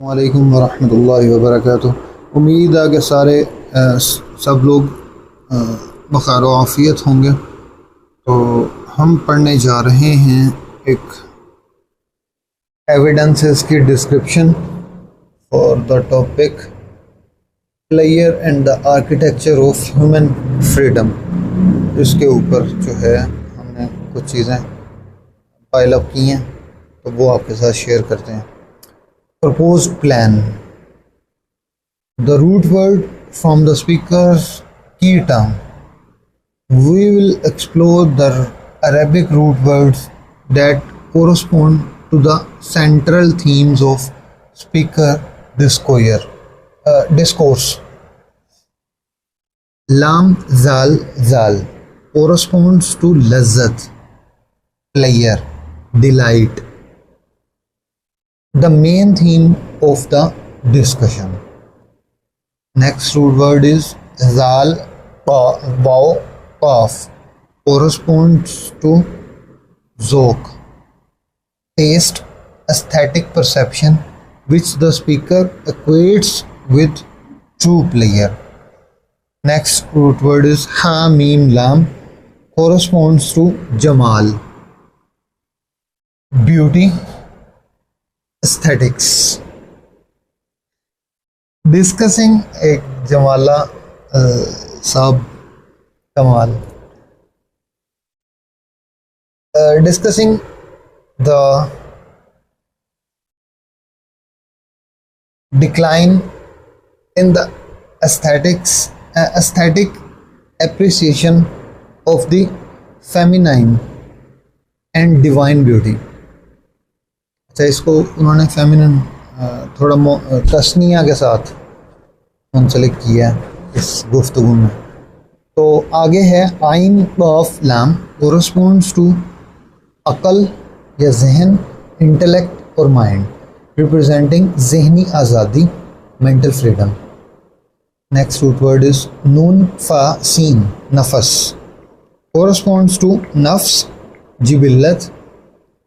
वालेकुम वरहमतुल्लाहि वबरकातुह। उम्मीद है कि सारे सब लोग बख़ैर व आफ़ियत होंगे। तो हम पढ़ने जा रहे हैं एक एविडेंसेस की description for the topic player and the architecture of human freedom. इसके ऊपर जो है हमने कुछ चीज़ें पाइल अप की हैं, तो वो आपके साथ शेयर करते हैं। Proposed plan. The root word from the speaker's key term. We will explore the Arabic root words that correspond to the central themes of speaker discourse. Lam zal zal corresponds to lazzat, pleasure, delight, the main theme of the discussion. Next root word is zal waw qaf corresponds to zok, taste, aesthetic perception which the speaker equates with true pleasure. Next root word is ha mim lam corresponds to jamal, beauty, aesthetics. Discussing एक जमाला साहब कमाल. Discussing the decline in the aesthetic appreciation of the feminine and divine beauty. अच्छा, इसको उन्होंने feminine थोड़ा तस्निया के साथ मुंसलिक किया है इस गुफ्तगू में। तो आगे है आइन ऑफ लाम कोरस्पोंड्स टू अकल या जहन, इंटेलेक्ट और माइंड, रिप्रेजेंटिंग जहनी आज़ादी, mental freedom. Next root word is नून फा सीन नफस कोरस्पोंड्स टू नफ्स, जिबिल्लत,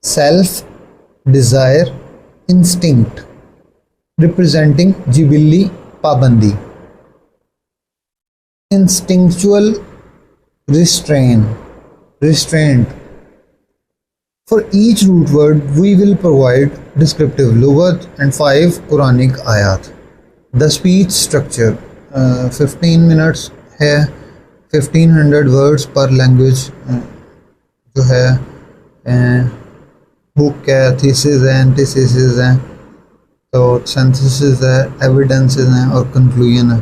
self, desire, instinct, representing jibilli pabandi, instinctual restraint. For each root word we will provide descriptive lughat and 5 Quranic ayat. The speech structure 15 minutes है, 1500 words per language जो है। Book है, थीसिस है, antithesis है, तो synthesis है, evidences हैं और कंक्लूजन है।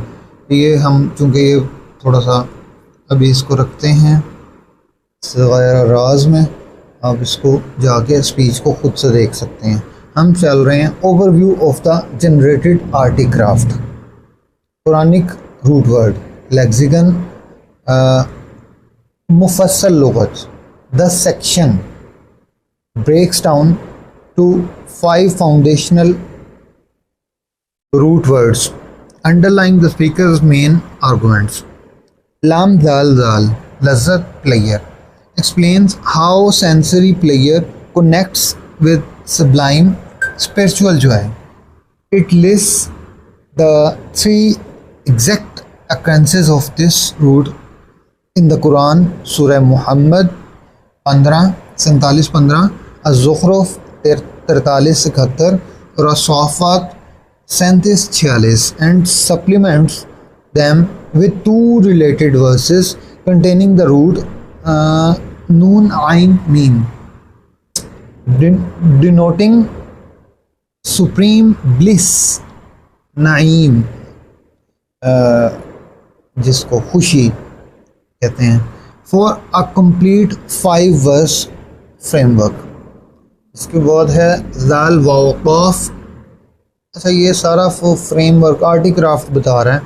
ये हम चूँकि ये थोड़ा सा अभी इसको रखते हैं सगायर राज में, आप इसको जाके स्पीच को खुद से देख सकते हैं। हम चल रहे हैं overview of the generated artifact. Quranic root word lexicon, मुफस्सल लुगत। The section breaks down to 5 foundational root words underlying the speaker's main arguments. Lam Zal Zal, Lazzat pleasure, explains how sensory pleasure connects with sublime spiritual joy. It lists the 3 exact occurrences of this root in the Quran, Surah Muhammad 15, अज़्ज़ुख़्रुफ़ 43-71 और अस-सॉफ़ात 37-46 and supplements them with 2 related verses containing the root Noon Ain Mim, denoting supreme bliss, name जिसको खुशी कहते हैं, for a complete 5 verse framework. इसके बाद है ज़ाल वाव क़ाफ़। अच्छा, ये सारा फ्रेमवर्क आर्टिक्राफ्ट बता रहा है,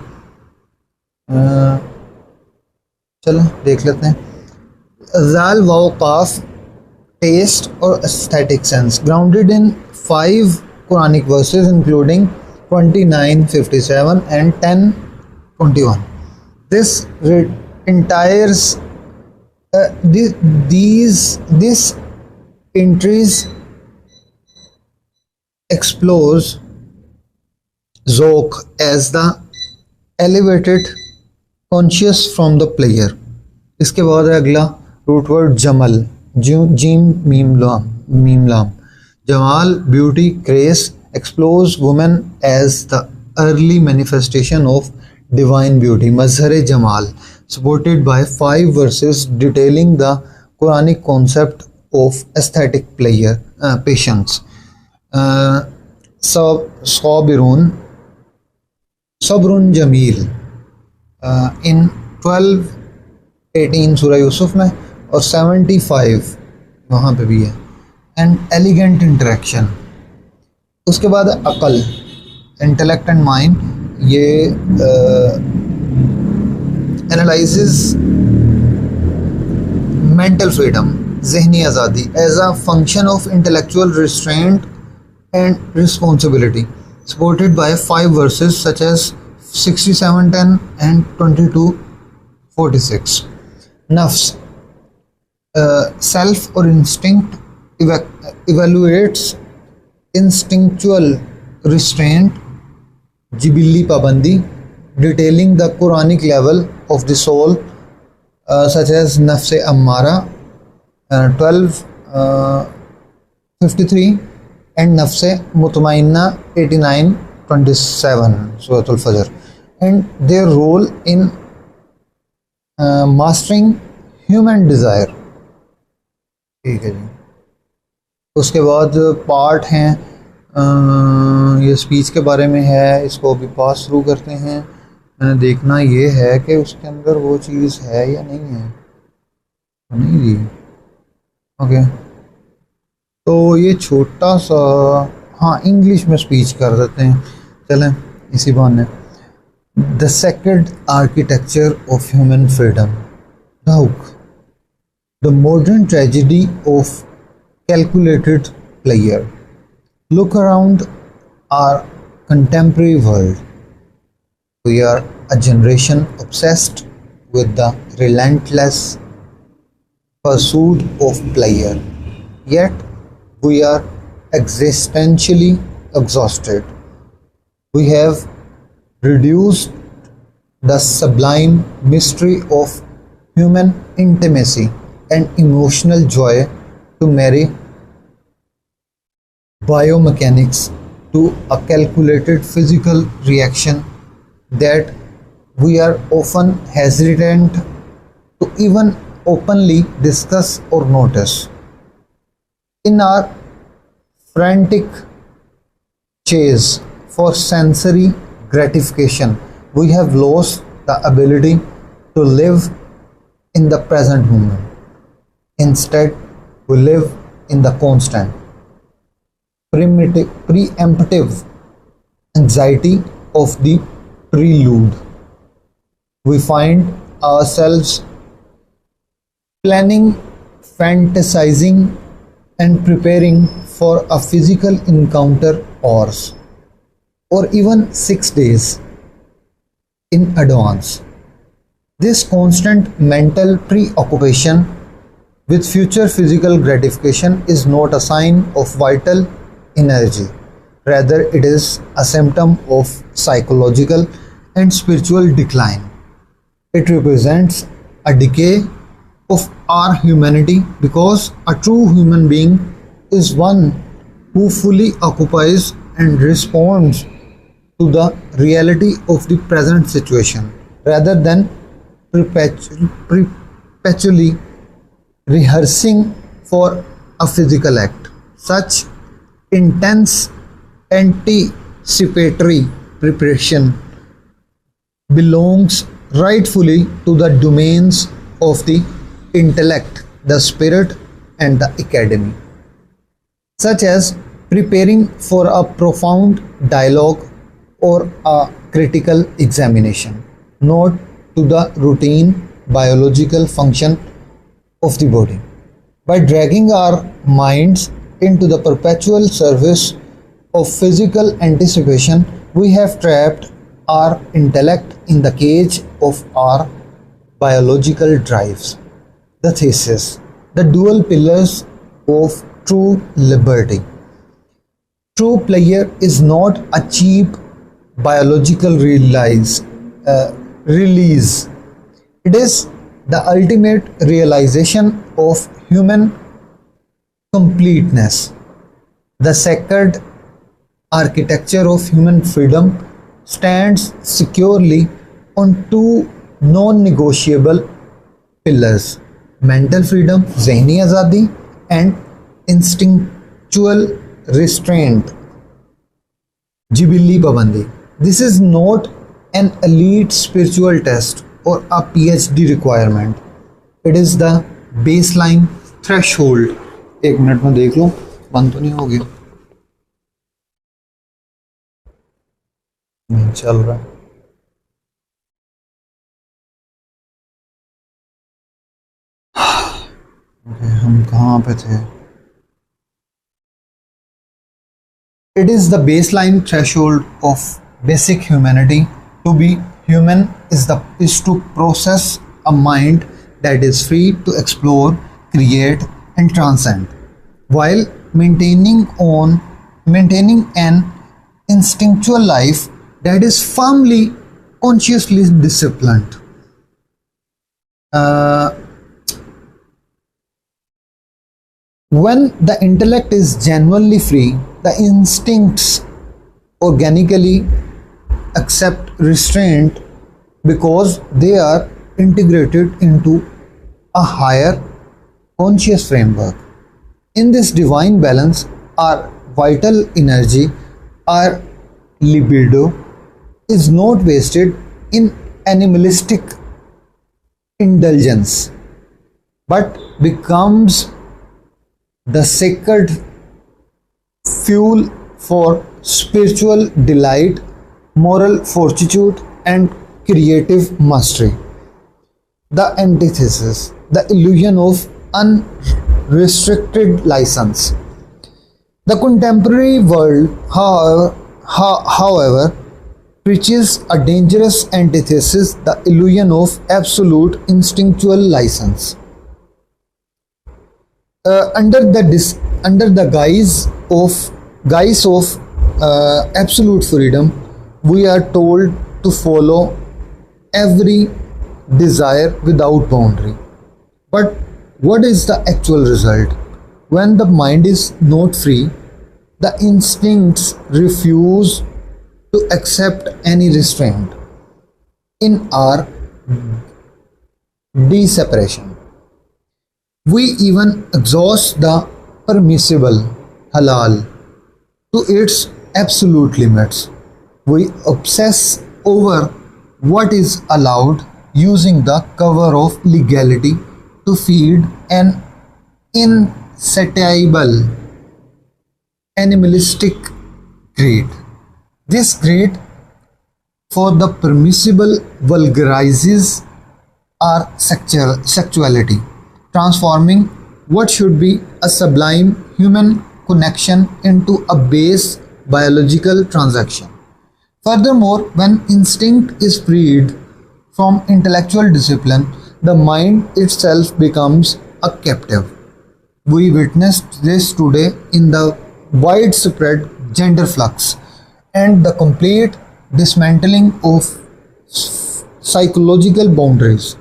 चलो देख लेते हैं। ज़ाल वाव क़ाफ़, टेस्ट और aesthetic sense, grounded in 5 Quranic verses including 29, 57 and 10, 21. This entires this entries explores Zouk as the elevated conscious from the player. इसके बाद है अगला रूट वर्ड जमल, जीम मीम लाम, जमाल beauty grace, explores women as the early manifestation of divine beauty, mazhar jamal, supported by 5 verses detailing the Quranic concept of aesthetic pleasure, patience. Sabirun, Sabrun Jamil, in 12-18 सूरह यूसुफ में और 75 वहाँ पे भी है. And elegant interaction. उसके बाद अकल, इंटेलेक्ट एंड माइंड, ये एनालाइजेस मेंटल फ्रीडम, जहनी आज़ादी as a function of intellectual restraint and responsibility, supported by 5 verses such as 67:10 and 22:46. नफ्स, self or instinct, evaluates instinctual restraint, जिबिल्ली पाबंदी, detailing the Quranic level of the soul, such as नफ्स Ammara 12:53 and नफ्स मुतमइन्ना 89:27 सूरतुल फजर, and their role in mastering human desire. ठीक है जी. उसके बाद part हैं, ये स्पीच के बारे में है, इसको अभी पास थ्रू करते हैं. मैंने देखना ये है कि उसके अंदर वो चीज़ है या नहीं है. नहीं जी. ओके, तो ये छोटा सा, हाँ इंग्लिश में स्पीच कर देते हैं. चलें इसी बहाने. The sacred architecture of human freedom, डाउक, the modern tragedy of calculated player. Look around our contemporary world. We are a generation obsessed with the relentless pursuit of pleasure. Yet we are existentially exhausted. We have reduced the sublime mystery of human intimacy and emotional joy to merry biomechanics, to a calculated physical reaction that we are often hesitant to even openly discuss or notice. In our frantic chase for sensory gratification, we have lost the ability to live in the present moment. Instead, we live in the constant, preemptive anxiety of the prelude. We find ourselves planning, fantasizing, and preparing for a physical encounter hours or even 6 days in advance. This constant mental preoccupation with future physical gratification is not a sign of vital energy. Rather, it is a symptom of psychological and spiritual decline. It represents a decay of our humanity, because a true human being is one who fully occupies and responds to the reality of the present situation, rather than perpetually rehearsing for a physical act. Such intense anticipatory preparation belongs rightfully to the domains of the intellect, the spirit, and the academy, such as preparing for a profound dialogue or a critical examination, not to the routine biological function of the body. By dragging our minds into the perpetual service of physical anticipation, we have trapped our intellect in the cage of our biological drives. The thesis: the dual pillars of true liberty. True pleasure is not a cheap biological release. It is the ultimate realization of human completeness. The sacred architecture of human freedom stands securely on two non-negotiable pillars: mental freedom, ज़हनी आज़ादी, and instinctual restraint, जिबिल्ली पाबंदी. This is not an elite spiritual test or a PhD requirement. It is the baseline threshold. एक minute में देख लो बंद तो नहीं हो गया, नहीं चल रहा. हम कहाँ पे थे? It is the baseline threshold of basic humanity. To be human is to possess a mind that is free to explore, create, and transcend, while maintaining an instinctual life that is firmly, consciously disciplined. When the intellect is genuinely free, the instincts organically accept restraint because they are integrated into a higher conscious framework. In this divine balance, our vital energy, our libido, is not wasted in animalistic indulgence, but becomes the sacred fuel for spiritual delight, moral fortitude, and creative mastery. The antithesis, the illusion of unrestricted license. The contemporary world, however, preaches a dangerous antithesis, the illusion of absolute instinctual license. Under the guise of absolute freedom, we are told to follow every desire without boundary. But what is the actual result? When the mind is not free, the instincts refuse to accept any restraint in our de-separation. We even exhaust the permissible halal to its absolute limits. We obsess over what is allowed, using the cover of legality to feed an insatiable animalistic greed. This greed for the permissible vulgarizes our sexuality, transforming what should be a sublime human connection into a base biological transaction. Furthermore, when instinct is freed from intellectual discipline, the mind itself becomes a captive. We witnessed this today in the widespread gender flux and the complete dismantling of psychological boundaries.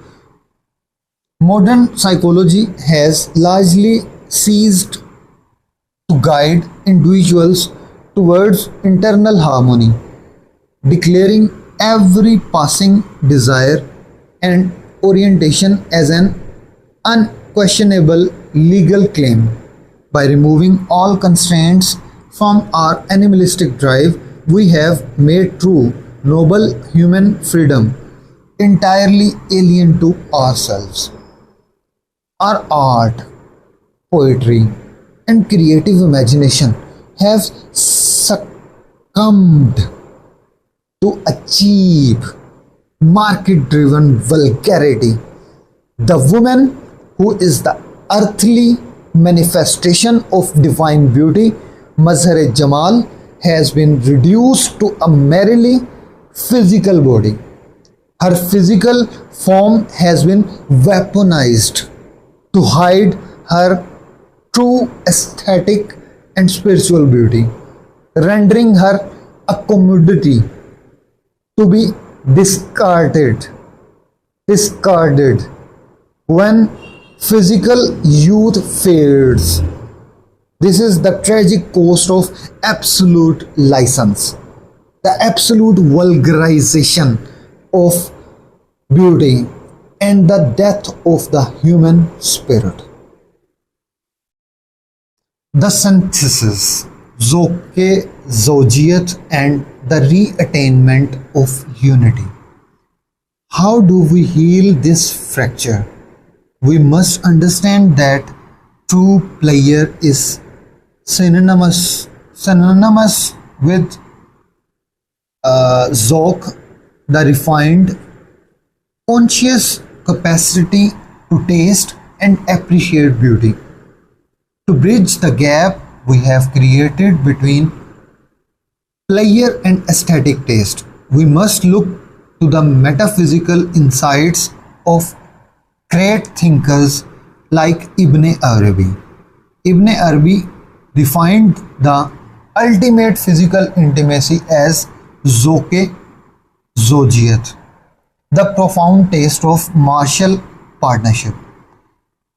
Modern psychology has largely ceased to guide individuals towards internal harmony, declaring every passing desire and orientation as an unquestionable legal claim. By removing all constraints from our animalistic drive, we have made true, noble human freedom entirely alien to ourselves. Our art, poetry, and creative imagination have succumbed to a cheap, market-driven vulgarity. The woman, who is the earthly manifestation of divine beauty, Mazhar-e-Jamal, has been reduced to a merely physical body. Her physical form has been weaponized to hide her true aesthetic and spiritual beauty, rendering her a commodity to be discarded, discarded when physical youth fades. This is the tragic cost of absolute license, the absolute vulgarization of beauty, and the death of the human spirit. The synthesis, zoke, zojiyat, and the reattainment of unity. How do we heal this fracture? We must understand that true pleasure is synonymous with Zok, the refined, conscious capacity to taste and appreciate beauty. To bridge the gap we have created between pleasure and aesthetic taste, we must look to the metaphysical insights of great thinkers like Ibn Arabi. Ibn Arabi defined the ultimate physical intimacy as zoke zojiyat, the profound taste of martial partnership.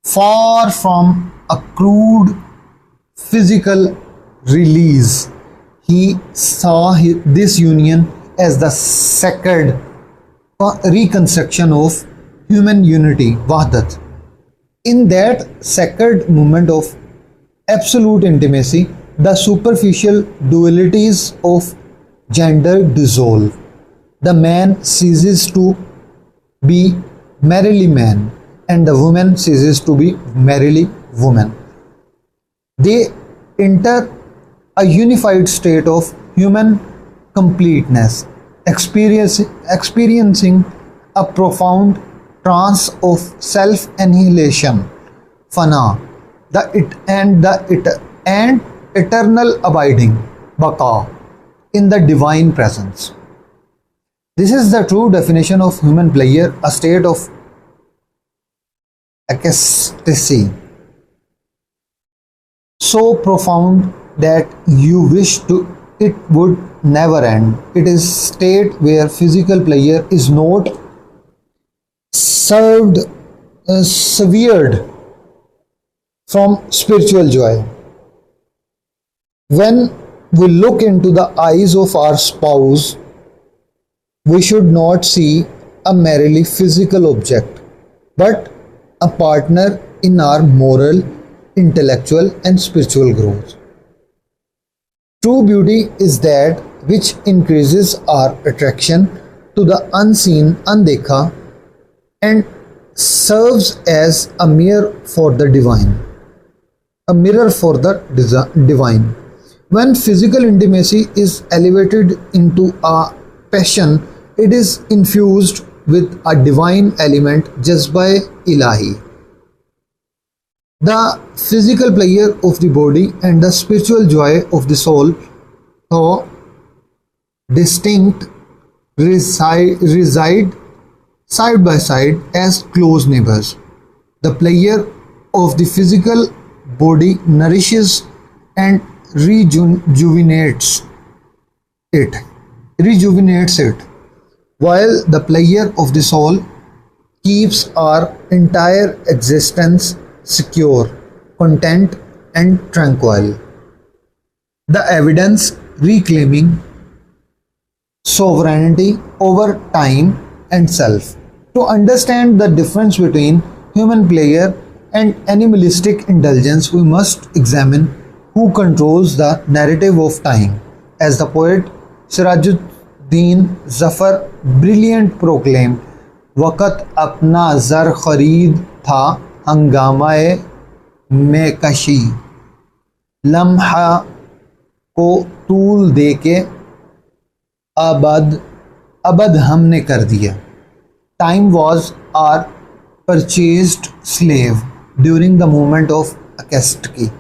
Far from a crude physical release, he saw this union as the sacred reconstruction of human unity, Wahdat. In that sacred moment of absolute intimacy, the superficial dualities of gender dissolve. The man ceases to be merely man, and the woman ceases to be merely woman. They enter a unified state of human completeness, experiencing a profound trance of self-annihilation, fana, and eternal abiding, baqa, in the divine presence. This is the true definition of human pleasure, a state of ecstasy so profound that you wish to it would never end. It is a state where physical pleasure is not served severed from spiritual joy. When we look into the eyes of our spouse, we should not see a merely physical object, but a partner in our moral, intellectual, and spiritual growth. True beauty is that which increases our attraction to the unseen, undekha, and serves as a mirror for the divine. A mirror for the divine. When physical intimacy is elevated into a passion, it is infused with a divine element jazba ilahi. The physical pleasure of the body and the spiritual joy of the soul, though distinct, reside side by side as close neighbors. The pleasure of the physical body nourishes and rejuvenates it, while the pleasure of the soul keeps our entire existence secure, content, and tranquil. The evidence reclaiming sovereignty over time and self. To understand the difference between human pleasure and animalistic indulgence, we must examine who controls the narrative of time. As the poet Sirajuddin Zafar brilliant proclaimed, वक़्त अपना ज़र ख़रीद था हंगामाए मेकशी, लम्हा को तूल दे के अबद हमने कर दिया. Time was our purchased slave during the moment of ecstasy.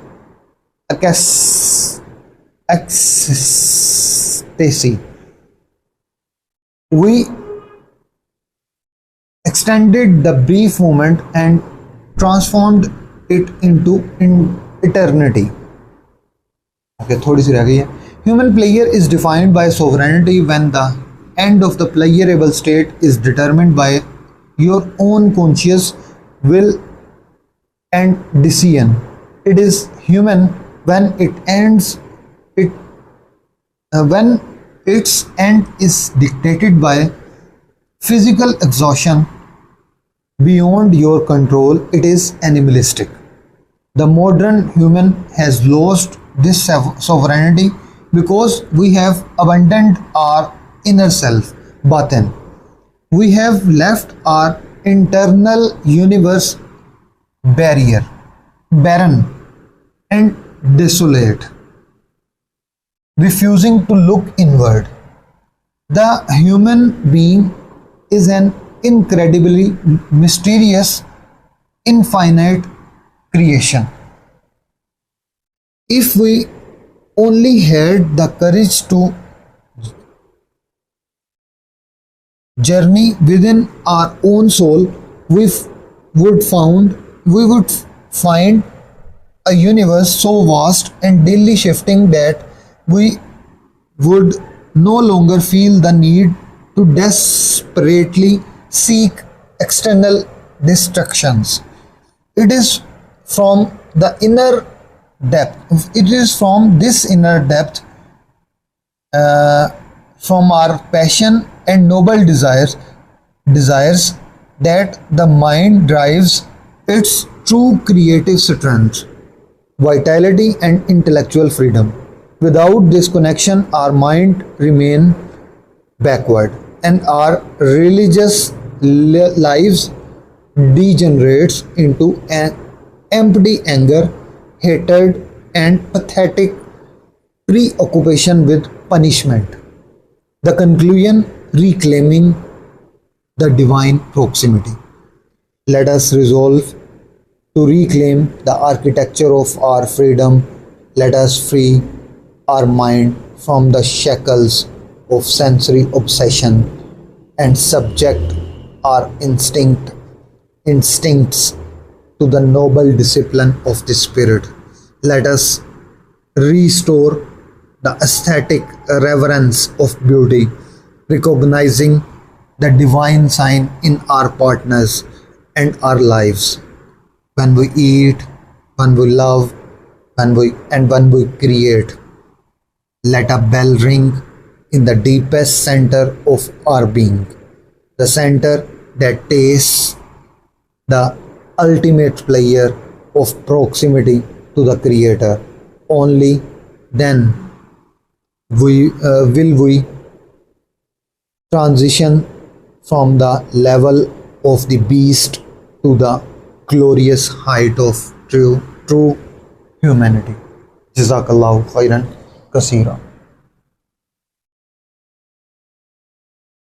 We extended the brief moment and transformed it into eternity. Okay, थोड़ी सी रह गई है. Human pleasure is defined by sovereignty when the end of the playable state is determined by your own conscious will and decision. It is human when it ends it when its end is dictated by physical exhaustion beyond your control. It is animalistic. The modern human has lost this sovereignty because we have abandoned our inner self, Batin. We have left our internal universe barren, and desolate, refusing to look inward. The human being is an incredibly mysterious, infinite creation. If we only had the courage to journey within our own soul, we would find a universe so vast and daily shifting that we would no longer feel the need to desperately seek external distractions. It is from the inner depth. It is from this inner depth, from our passion and noble desires that the mind drives its true creative strength, vitality and intellectual freedom. Without this connection, our mind remain backward and our religious lives degenerates into an empty anger, hatred and pathetic preoccupation with punishment. The conclusion: reclaiming the divine proximity. Let us resolve to reclaim the architecture of our freedom. Let us free our mind from the shackles of sensory obsession and subject our instincts to the noble discipline of the spirit. Let us restore the aesthetic reverence of beauty, recognizing the divine sign in our partners and our lives. When we eat, when we love, when we create, let a bell ring in the deepest center of our being, the center that tastes the ultimate player of proximity to the Creator. Only then will we transition from the level of the beast to the glorious height of true humanity. Jazakallahu khairan kasira.